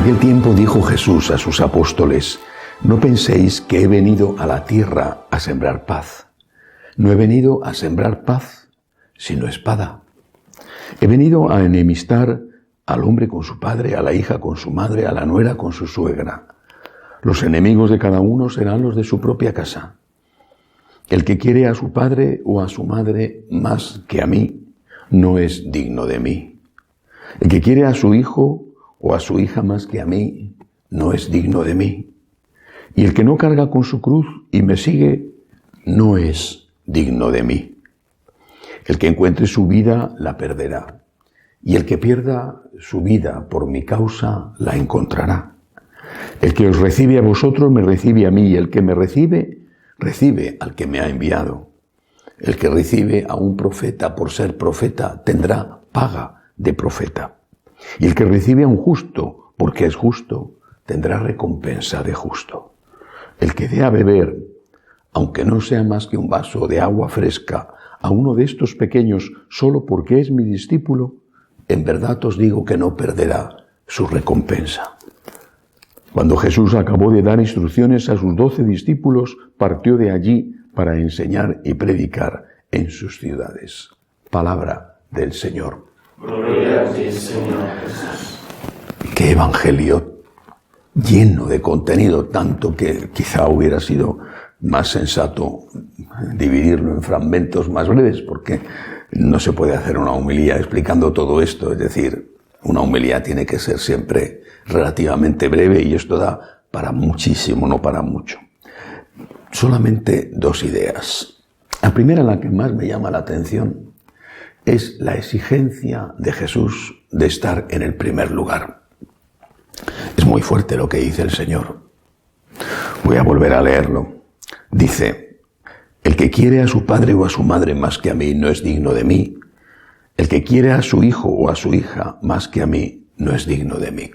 aquel tiempo dijo Jesús a sus apóstoles: no penséis que he venido a la tierra a sembrar paz. No he venido a sembrar paz, sino espada. He venido a enemistar al hombre con su padre, a la hija con su madre, a la nuera con su suegra. Los enemigos de cada uno serán los de su propia casa. El que quiere a su padre o a su madre más que a mí, no es digno de mí. El que quiere a su hijo o a su hija más que a mí, no es digno de mí. Y el que no carga con su cruz y me sigue, no es digno de mí. El que encuentre su vida, la perderá. Y el que pierda su vida por mi causa, la encontrará. El que os recibe a vosotros, me recibe a mí. Y el que me recibe, recibe al que me ha enviado. El que recibe a un profeta por ser profeta, tendrá paga de profeta. Y el que recibe a un justo, porque es justo, tendrá recompensa de justo. El que dé a beber, aunque no sea más que un vaso de agua fresca, a uno de estos pequeños, solo porque es mi discípulo, en verdad os digo que no perderá su recompensa. Cuando Jesús acabó de dar instrucciones a sus 12 discípulos, partió de allí para enseñar y predicar en sus ciudades. Palabra del Señor. Gloria a ti, Señor Jesús. Qué evangelio lleno de contenido, tanto que quizá hubiera sido más sensato dividirlo en fragmentos más breves, porque no se puede hacer una homilía explicando todo esto. Es decir, una homilía tiene que ser siempre relativamente breve y esto da para muchísimo, no para mucho. Solamente 2 ideas. La primera, la que más me llama la atención, es la exigencia de Jesús de estar en el primer lugar. Es muy fuerte lo que dice el Señor. Voy a volver a leerlo. Dice: el que quiere a su padre o a su madre más que a mí no es digno de mí. El que quiere a su hijo o a su hija más que a mí no es digno de mí.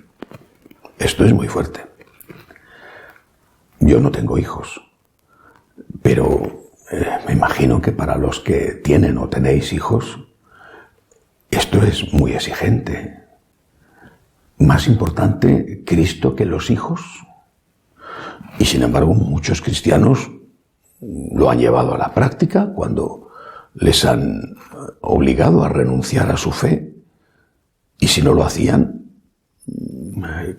Esto es muy fuerte. Yo no tengo hijos, pero me imagino que para los que tienen o tenéis hijos, esto es muy exigente. Más importante Cristo que los hijos. Y sin embargo, muchos cristianos lo han llevado a la práctica cuando les han obligado a renunciar a su fe. Y si no lo hacían,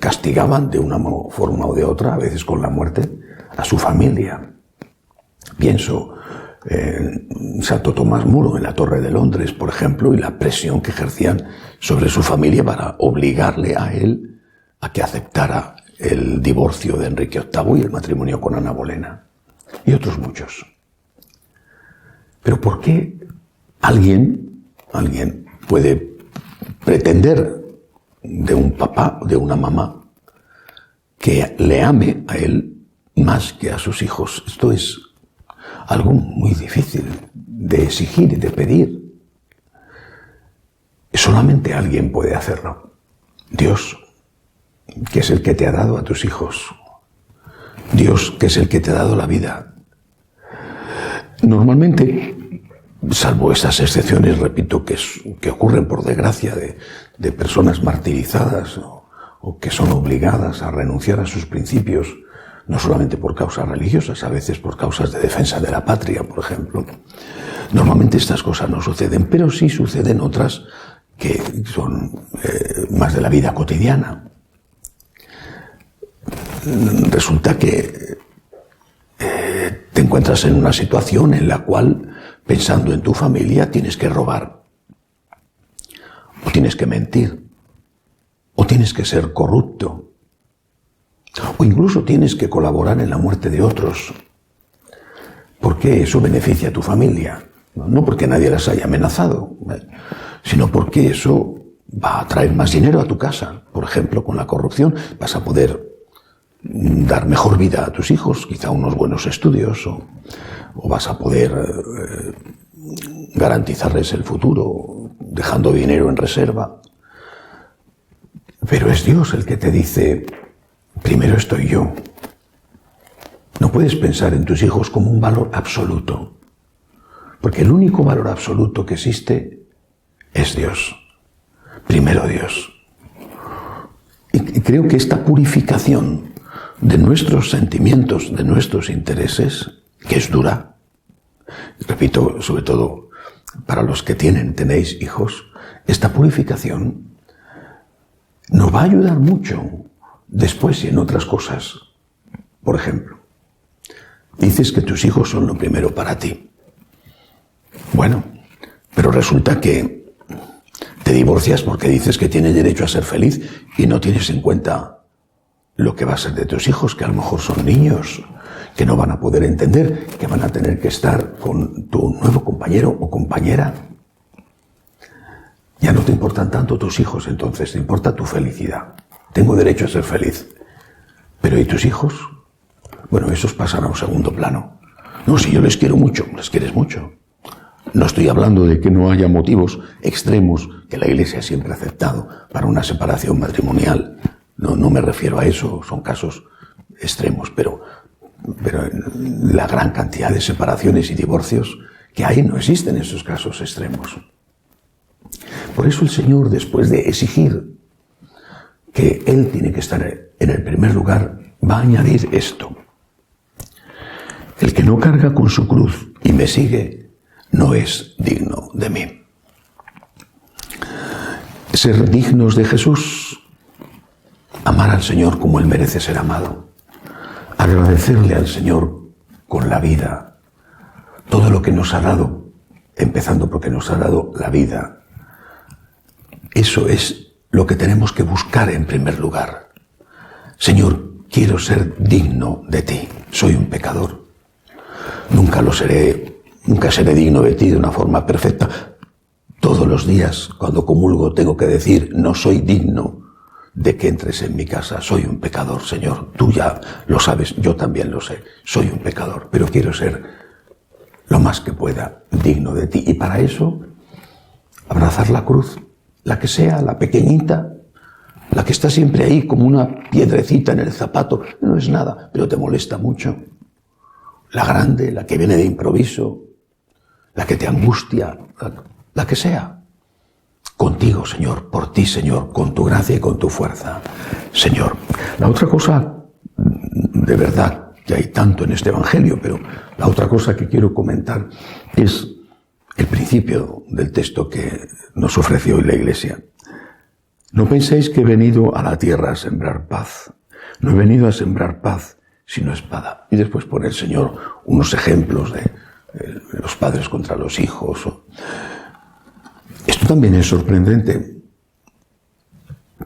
castigaban de una forma o de otra, a veces con la muerte, a su familia. Pienso en Santo Tomás Moro, en la Torre de Londres, por ejemplo, y la presión que ejercían sobre su familia para obligarle a él a que aceptara el divorcio de Enrique VIII y el matrimonio con Ana Bolena, y otros muchos. Pero ¿por qué alguien puede pretender de un papá o de una mamá que le ame a él más que a sus hijos? Esto es algo muy difícil de exigir y de pedir. Solamente alguien puede hacerlo. Dios, que es el que te ha dado a tus hijos. Dios, que es el que te ha dado la vida. Normalmente, salvo esas excepciones, repito, que ocurren por desgracia de personas martirizadas o que son obligadas a renunciar a sus principios, no solamente por causas religiosas, a veces por causas de defensa de la patria, por ejemplo. Normalmente estas cosas no suceden, pero sí suceden otras que son más de la vida cotidiana. Resulta que te encuentras en una situación en la cual, pensando en tu familia, tienes que robar, o tienes que mentir, o tienes que ser corrupto, o incluso tienes que colaborar en la muerte de otros, porque eso beneficia a tu familia. No porque nadie las haya amenazado, sino porque eso va a traer más dinero a tu casa. Por ejemplo, con la corrupción vas a poder dar mejor vida a tus hijos, quizá unos buenos estudios, o vas a poder garantizarles el futuro dejando dinero en reserva. Pero es Dios el que te dice: primero estoy yo. No puedes pensar en tus hijos como un valor absoluto, porque el único valor absoluto que existe es Dios. Primero Dios. Y creo que esta purificación de nuestros sentimientos, de nuestros intereses, que es dura, repito, sobre todo para los que tenéis hijos, esta purificación nos va a ayudar mucho después y en otras cosas. Por ejemplo, dices que tus hijos son lo primero para ti. Bueno, pero resulta que te divorcias porque dices que tienes derecho a ser feliz y no tienes en cuenta lo que va a ser de tus hijos, que a lo mejor son niños, que no van a poder entender, que van a tener que estar con tu nuevo compañero o compañera. Ya no te importan tanto tus hijos, entonces te importa tu felicidad. Tengo derecho a ser feliz. Pero ¿y tus hijos? Bueno, esos pasan a un segundo plano. No, si yo les quiero mucho, les quieres mucho. No estoy hablando de que no haya motivos extremos que la Iglesia siempre ha aceptado para una separación matrimonial. No me refiero a eso, son casos extremos, pero la gran cantidad de separaciones y divorcios que hay no existen esos casos extremos. Por eso el Señor, después de exigir que Él tiene que estar en el primer lugar, va a añadir esto. El que no carga con su cruz y me sigue no es digno de mí. Ser dignos de Jesús, amar al Señor como Él merece ser amado, agradecerle al Señor con la vida, todo lo que nos ha dado, empezando porque nos ha dado la vida. Eso es lo que tenemos que buscar en primer lugar. Señor, quiero ser digno de ti. Soy un pecador. Nunca lo seré, nunca seré digno de ti de una forma perfecta. Todos los días, cuando comulgo, tengo que decir, no soy digno de que entres en mi casa. Soy un pecador, Señor. Tú ya lo sabes, yo también lo sé. Soy un pecador, pero quiero ser lo más que pueda digno de ti. Y para eso, abrazar la cruz, la que sea, la pequeñita, la que está siempre ahí como una piedrecita en el zapato, no es nada, pero te molesta mucho. La grande, la que viene de improviso, la que te angustia, la que sea. Contigo, Señor, por ti, Señor, con tu gracia y con tu fuerza, Señor. La otra cosa, de verdad, que hay tanto en este Evangelio, pero la otra cosa que quiero comentar es el principio del texto que nos ofreció hoy la Iglesia. No penséis que he venido a la tierra a sembrar paz. No he venido a sembrar paz, sino espada. Y después pone el Señor unos ejemplos de los padres contra los hijos. Esto también es sorprendente.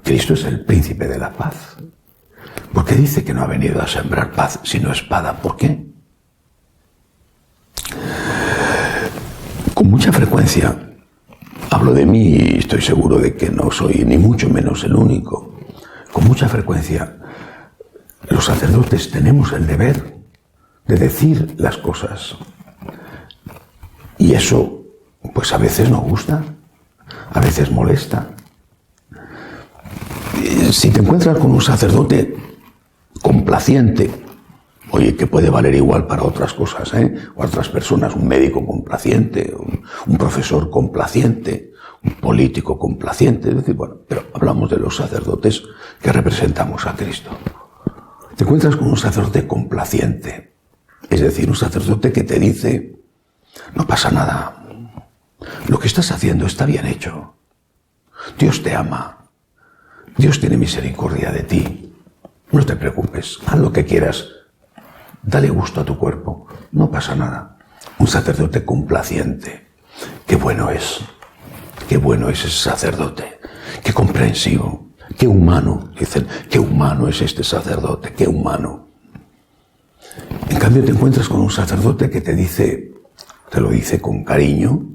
Cristo es el príncipe de la paz. ¿Por qué dice que no ha venido a sembrar paz, sino espada? ¿Por qué? Con mucha frecuencia hablo de mí y estoy seguro de que no soy ni mucho menos el único. Con mucha frecuencia los sacerdotes tenemos el deber de decir las cosas. Y eso, pues a veces nos gusta, a veces molesta. Si te encuentras con un sacerdote complaciente, oye, que puede valer igual para otras cosas, o otras personas, un médico complaciente, un profesor complaciente, un político complaciente, es decir, bueno, pero hablamos de los sacerdotes que representamos a Cristo. Te encuentras con un sacerdote complaciente, es decir, un sacerdote que te dice, no pasa nada, lo que estás haciendo está bien hecho, Dios te ama, Dios tiene misericordia de ti, no te preocupes, haz lo que quieras, dale gusto a tu cuerpo, no pasa nada. Un sacerdote complaciente, qué bueno es ese sacerdote, qué comprensivo, qué humano, dicen, qué humano es este sacerdote, qué humano. En cambio te encuentras con un sacerdote que te lo dice con cariño,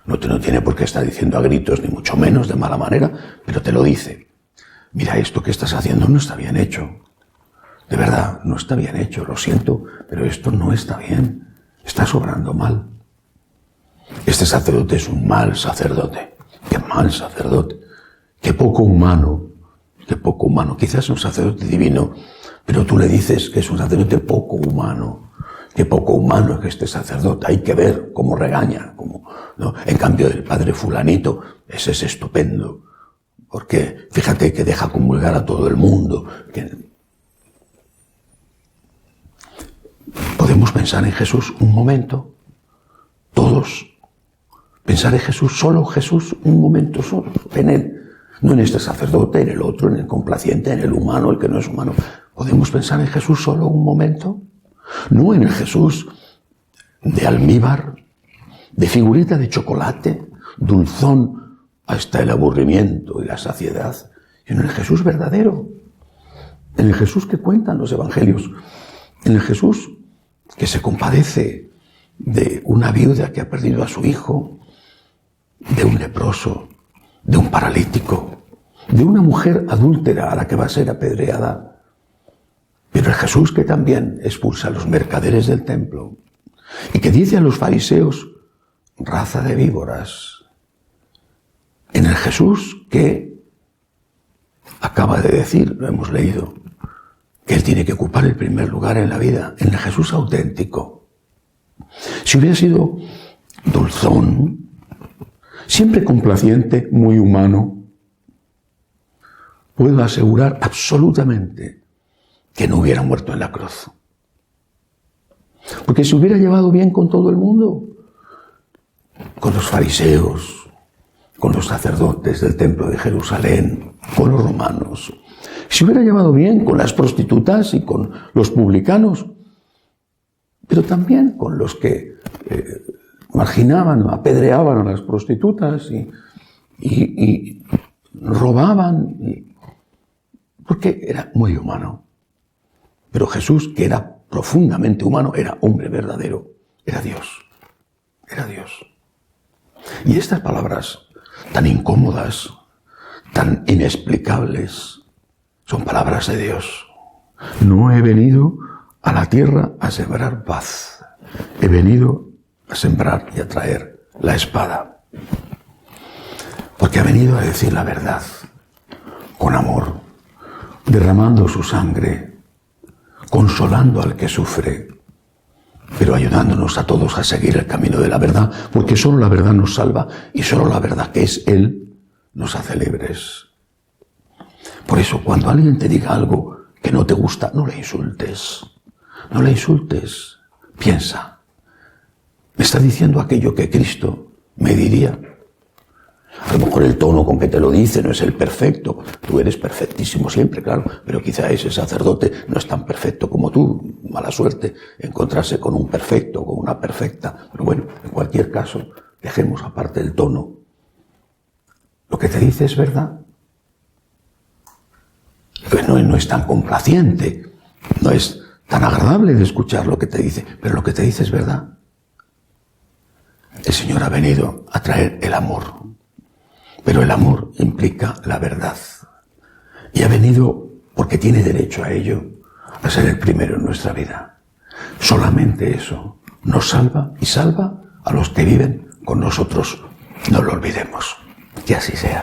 no tiene por qué estar diciendo a gritos, ni mucho menos de mala manera, pero te lo dice. Mira, esto que estás haciendo no está bien hecho. De verdad, no está bien hecho, lo siento, pero esto no está bien, estás obrando mal. Este sacerdote es un mal sacerdote, qué mal sacerdote, qué poco humano, quizás es un sacerdote divino, pero tú le dices que es un sacerdote poco humano, qué poco humano es este sacerdote, hay que ver cómo regaña, ¿no? En cambio el padre fulanito, ese es estupendo. porque fíjate que deja comulgar a todo el mundo. Podemos pensar en Jesús un momento, todos, pensar en Jesús, solo Jesús, un momento solo, en Él. No en este sacerdote, en el otro, en el complaciente, en el humano, el que no es humano. ¿Podemos pensar en Jesús solo un momento? No en el Jesús de almíbar, de figurita de chocolate, dulzón hasta el aburrimiento y la saciedad, sino en el Jesús verdadero, en el Jesús que cuentan los evangelios, en el Jesús que se compadece de una viuda que ha perdido a su hijo, de un leproso, de un paralítico, de una mujer adúltera a la que va a ser apedreada, pero el Jesús que también expulsa a los mercaderes del templo y que dice a los fariseos, raza de víboras, en el Jesús que acaba de decir, lo hemos leído, que Él tiene que ocupar el primer lugar en la vida, en el Jesús auténtico. Si hubiera sido dulzón, siempre complaciente, muy humano, puedo asegurar absolutamente que no hubiera muerto en la cruz. Porque se hubiera llevado bien con todo el mundo, con los fariseos, con los sacerdotes del templo de Jerusalén, con los romanos. Se hubiera llevado bien con las prostitutas y con los publicanos, pero también con los que marginaban, apedreaban a las prostitutas y robaban, porque era muy humano. Pero Jesús, que era profundamente humano, era hombre verdadero, era Dios, era Dios. Y estas palabras tan incómodas, tan inexplicables, son palabras de Dios. No he venido a la tierra a sembrar paz, he venido a sembrar y a traer la espada. Porque ha venido a decir la verdad, con amor, derramando su sangre, consolando al que sufre, pero ayudándonos a todos a seguir el camino de la verdad, porque solo la verdad nos salva y solo la verdad que es Él nos hace libres. Por eso, cuando alguien te diga algo que no te gusta, no le insultes. No le insultes. Piensa. Me está diciendo aquello que Cristo me diría. A lo mejor el tono con que te lo dice no es el perfecto. Tú eres perfectísimo siempre, claro. Pero quizá ese sacerdote no es tan perfecto como tú. Mala suerte encontrarse con un perfecto, con una perfecta. Pero bueno, en cualquier caso, dejemos aparte el tono. Lo que te dice es verdad. No es tan complaciente, no es tan agradable de escuchar lo que te dice, pero lo que te dice es verdad. El Señor ha venido a traer el amor, pero el amor implica la verdad. Y ha venido, porque tiene derecho a ello, a ser el primero en nuestra vida. Solamente eso nos salva y salva a los que viven con nosotros. No lo olvidemos. Que así sea.